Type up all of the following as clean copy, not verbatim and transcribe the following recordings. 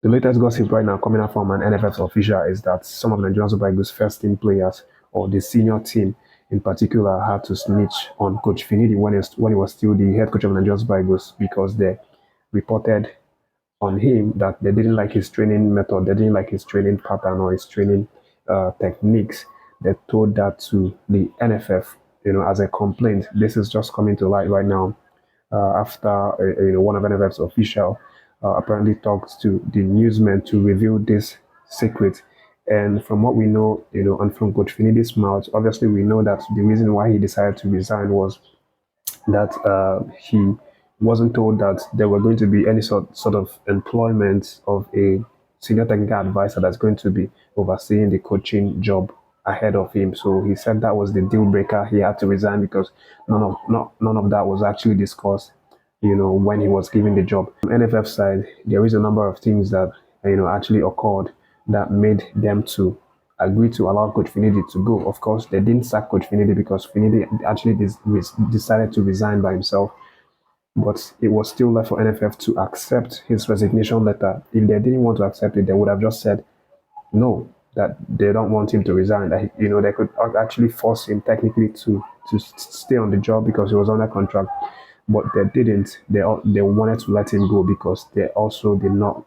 The latest gossip right now coming out from an NFF official is that some of Nigerian Super Eagles first team players or the senior team in particular had to snitch on Coach Finidi when he was still the head coach of Nigerian Super Eagles because they reported on him that they didn't like his training method, they didn't like his training pattern or his training techniques. They told that to the NFF, as a complaint. This is just coming to light right now after one of NFF's official apparently talked to the newsmen to reveal this secret. And from what we know, and from Coach Finidi's mouth, obviously we know that the reason why he decided to resign was that he wasn't told that there were going to be any sort of employment of a senior technical advisor that's going to be overseeing the coaching job ahead of him. So he said that was the deal breaker. He had to resign because none of that was actually discussed. When he was given the job. On NFF side, there is a number of things that actually occurred that made them to agree to allow Coach Finidi to go. Of course, they didn't sack Coach Finidi because Finidi actually decided to resign by himself, but it was still left for NFF to accept his resignation letter. If they didn't want to accept it, they would have just said no, that they don't want him to resign. That they could actually force him technically to stay on the job because he was under contract, but they didn't. They wanted to let him go because they also did not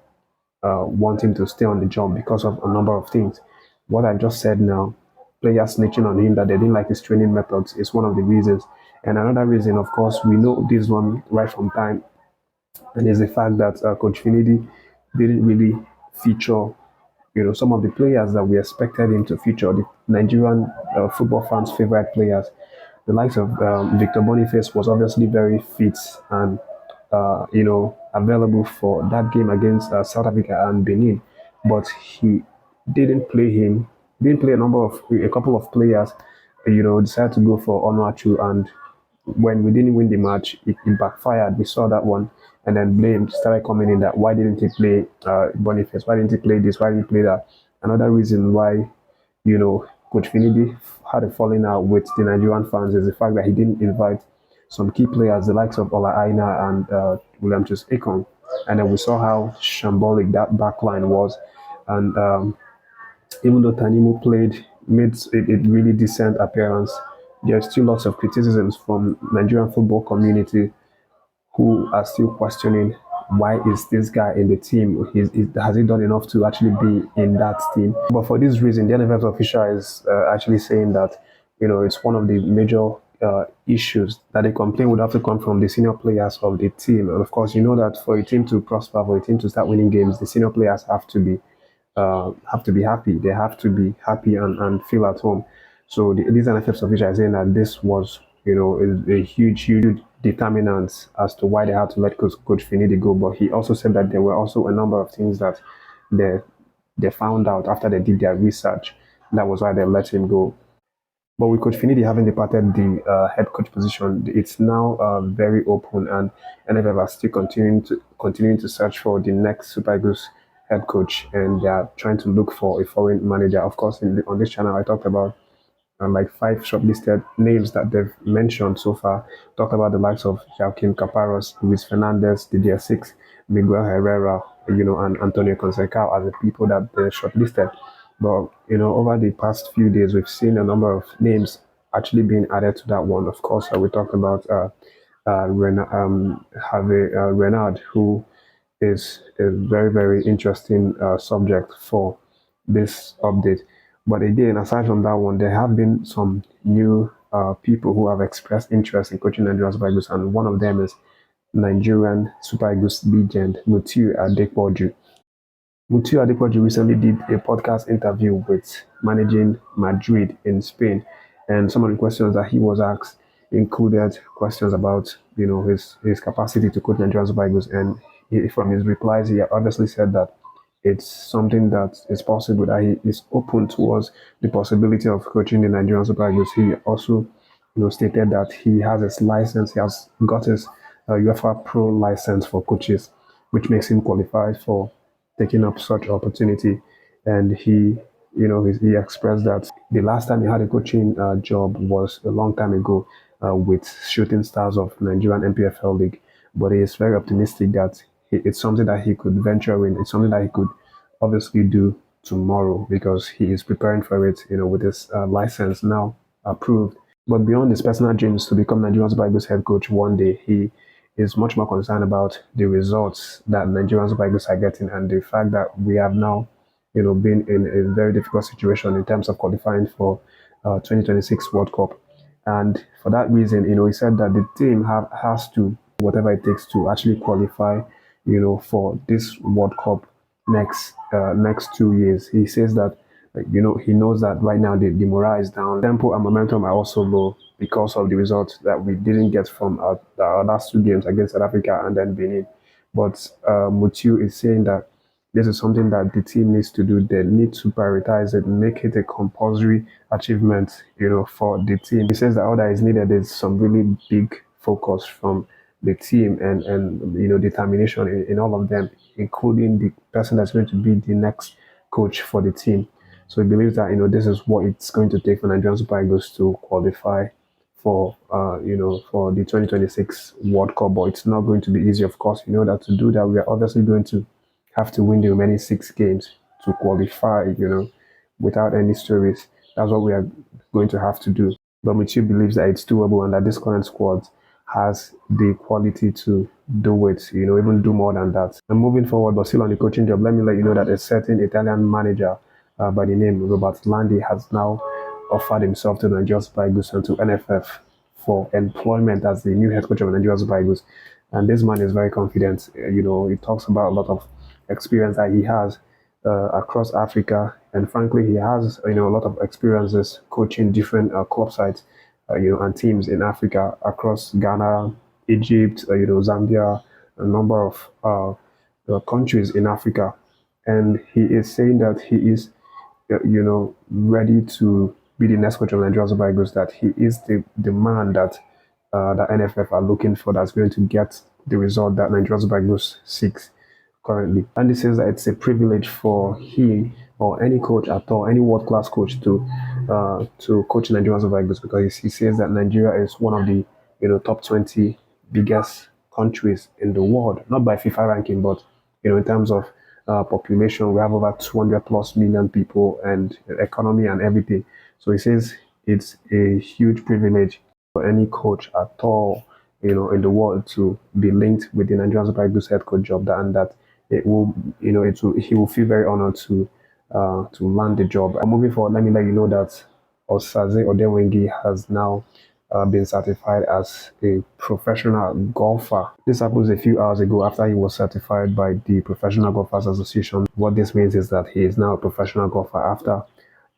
want him to stay on the job because of a number of things. What I just said now, players snitching on him that they didn't like his training methods is one of the reasons. And another reason, of course, we know this one right from time, and is the fact that Coach Finidi didn't really feature, some of the players that we expected him to feature, the Nigerian football fans' favorite players. The likes of Victor Boniface was obviously very fit and available for that game against South Africa and Benin, but he didn't play him. Didn't play a couple of players. Decided to go for Onuachu, and when we didn't win the match, it backfired. We saw that one, and then blame started coming in that why didn't he play Boniface? Why didn't he play this? Why didn't he play that? Another reason why Coach Finidi had a falling out with the Nigerian fans is the fact that he didn't invite some key players, the likes of Ola Aina and William Chus Ekong. And then we saw how shambolic that backline was. And even though Tanimu made a really decent appearance, there's still lots of criticisms from Nigerian football community who are still questioning why is this guy in the team? Has he done enough to actually be in that team? But for this reason, the NFF official is actually saying that it's one of the major issues that the complaint would have to come from the senior players of the team. And of course, you know that for a team to prosper, for a team to start winning games, the senior players have to be happy. They have to be happy and feel at home. So this NFF official is saying that this was a huge determinant as to why they had to let Coach Finidi go. But he also said that there were also a number of things that they found out after they did their research. That was why they let him go. But with Coach Finidi having departed the head coach position, it's now very open, and NFF are still continuing to search for the next Super Eagles head coach, and they are trying to look for a foreign manager. Of course, on this channel, I talked about like 5 shortlisted names that they've mentioned so far. Talked about the likes of Joaquim Caparros, Luis Fernandez, Didier Six, Miguel Herrera, and Antonio Consecal as the people that they shortlisted. But over the past few days, we've seen a number of names actually being added to that one. Of course, we talked about Renard, who is a very, very interesting subject for this update. But again, aside from that one, there have been some new people who have expressed interest in coaching Nigerian Super Eagles, and one of them is Nigerian Super Eagles legend Mutiu Adepoju. Mutiu Adepoju recently did a podcast interview with managing Madrid in Spain, and some of the questions that he was asked included questions about his capacity to coach Nigerian Super Eagles, and from his replies, he obviously said that it's something that is possible, that he is open towards the possibility of coaching the Nigerian Super Eagles. He also stated that he has his license, he has got his UEFA Pro license for coaches, which makes him qualified for taking up such opportunity. And he expressed that the last time he had a coaching job was a long time ago with Shooting Stars of Nigerian MPFL League. But he is very optimistic that it's something that he could venture in. It's something that he could obviously do tomorrow because he is preparing for it, with his license now approved. But beyond his personal dreams to become Nigerian Super Eagles head coach one day, he is much more concerned about the results that Nigerian Super Eagles are getting and the fact that we have now, been in a very difficult situation in terms of qualifying for 2026 World Cup. And for that reason, he said that the team has to whatever it takes to actually qualify, for this World Cup next 2 years. He says that he knows that right now the morale is down, tempo and momentum are also low because of the results that we didn't get from our last two games against South Africa and then Benin. But Mutiu is saying that this is something that the team needs to do. They need to prioritize it, make it a compulsory achievement, for the team. He says that all that is needed is some really big focus from the team and determination in all of them, including the person that's going to be the next coach for the team. So he believes that this is what it's going to take for Nigerian Super Eagles to qualify for for the 2026 World Cup. But it's not going to be easy, of course. That to do that, we are obviously going to have to win the remaining 6 games to qualify. Without any stories. That's what we are going to have to do. But Michi believes that it's doable and that this current squad has the quality to do it, even do more than that. And moving forward, but still on the coaching job, let me let you know that a certain Italian manager by the name Robert Landi has now offered himself to Nigerian Super Eagles and to NFF for employment as the new head coach of Nigerian Super Eagles. And this man is very confident. He talks about a lot of experience that he has across Africa, and frankly, he has a lot of experiences coaching different club sides, and teams in Africa across Ghana, Egypt, Zambia, a number of countries in Africa, and he is saying that he is, ready to be the next coach of Nigerian Super Eagles. That he is the man that the NFF are looking for, that's going to get the result that Nigerian Super Eagles seeks currently. And he says that it's a privilege for him or any coach at all, any world-class coach to coach Nigerian Super Eagles, because he says that Nigeria is one of the top 20 biggest countries in the world, not by FIFA ranking, but in terms of population. We have over 200 plus million people and economy and everything. So he says it's a huge privilege for any coach at all, in the world to be linked with the Nigerian Super Eagles head coach job, and that it will, he will feel very honored to land the job. And moving forward, let me let you know that Osaze Odemwingie has now been certified as a professional golfer. This happened a few hours ago after he was certified by the Professional Golfers Association. What this means is that he is now a professional golfer after,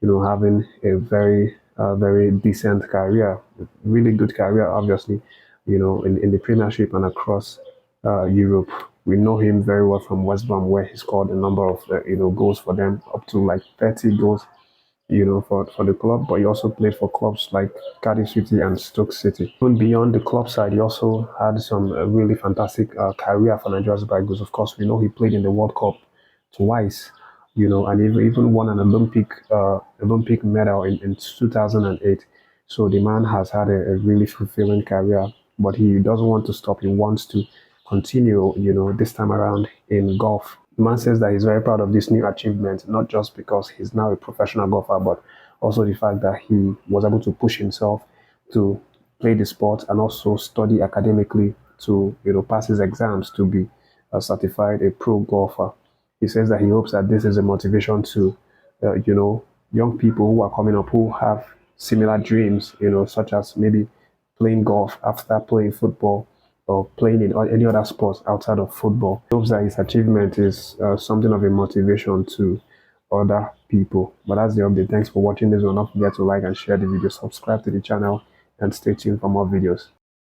having a very decent career, really good career, obviously, in the Premiership and across Europe. We know him very well from West Brom, where he scored a number of goals for them, up to like 30 goals, for the club. But he also played for clubs like Cardiff City and Stoke City. Even beyond the club side, he also had some really fantastic career for Nigeria Super Eagles. Of course, we know he played in the World Cup twice, and even won an Olympic medal in 2008. So the man has had a really fulfilling career, but he doesn't want to stop. He wants to continue, this time around in golf. The man says that he's very proud of this new achievement, not just because he's now a professional golfer, but also the fact that he was able to push himself to play the sport and also study academically to, pass his exams to be certified a pro golfer. He says that he hopes that this is a motivation to, young people who are coming up who have similar dreams, such as maybe playing golf after playing football or playing in any other sports outside of football. He hopes that his achievement is something of a motivation to other people. But that's the update. Thanks for watching this one. Don't forget to like and share the video, subscribe to the channel, and stay tuned for more videos.